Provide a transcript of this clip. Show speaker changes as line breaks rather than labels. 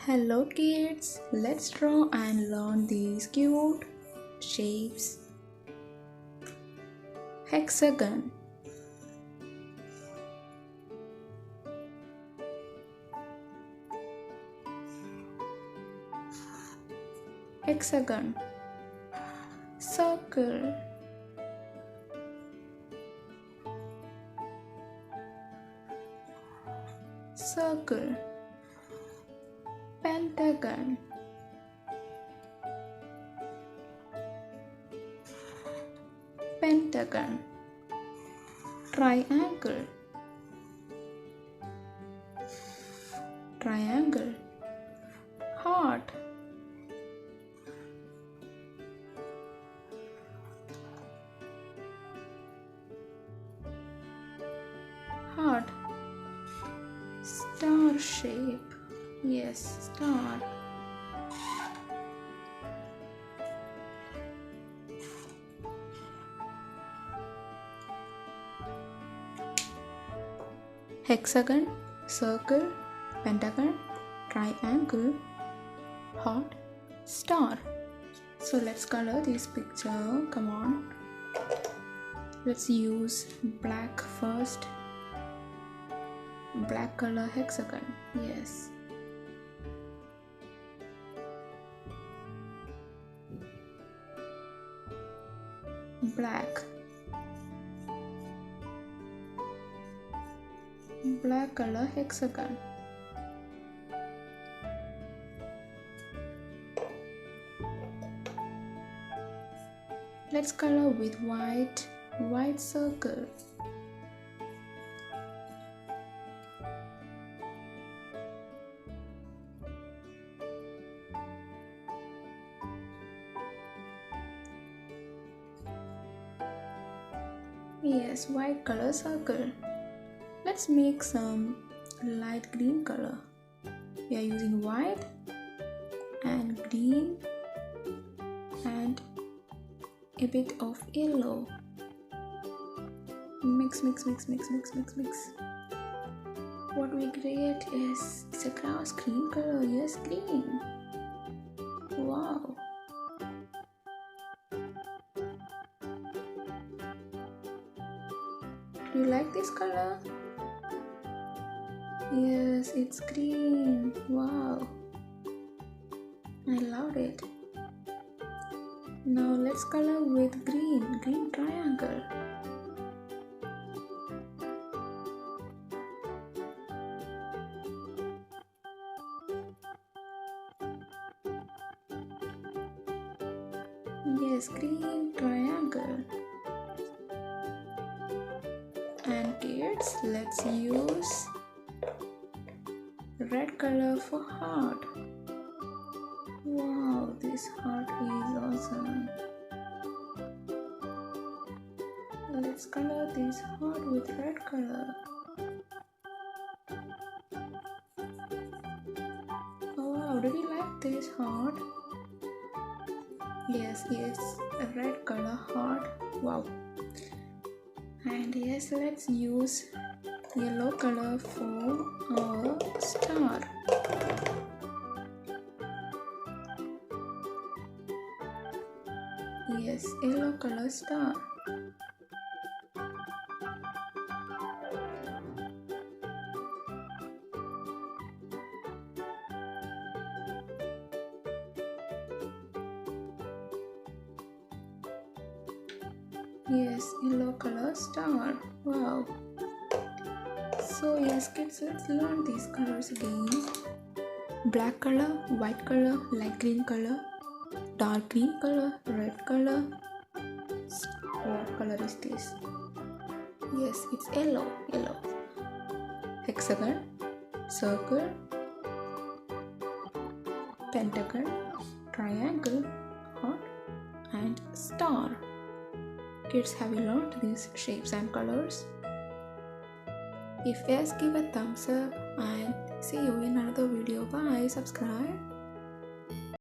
Hello kids, let's draw and learn these cute shapes. Hexagon, hexagon, circle, circle, pentagon, pentagon, triangle, triangle, heart, heart, star shape. Yes, star. Hexagon, circle, pentagon, triangle, heart, star. So let's color this picture. Come on. Let's use black first. Black color hexagon. Yes. Black. Black color hexagon. Let's color with white. White circle. Yes, white color circle. Let's make some light green color. We are using white and green and a bit of yellow. Mix, mix, mix, mix, mix, mix, mix. What we create is it's a grass green color. Yes, green. Wow. Do you like this color? Yes, it's green. Wow. I love it. Now let's color with green. Green triangle. Yes, green triangle. And kids, let's use red color for heart. Wow, this heart is awesome. Let's color this heart with red color. Oh wow, do you like this heart? Yes, it's a red color heart. Wow. And yes, let's use yellow color for our star. Yes, yellow color star. Yes, yellow color star. Wow. So yes kids, let's learn these colors again. Black color, white color, light green color, dark green color, red color. What color is this? Yes, it's yellow. Yellow. Hexagon, circle, pentagon, triangle, heart and star. Kids, have you learned these shapes and colors? If yes, give a thumbs up and see you in another video. Bye. Subscribe.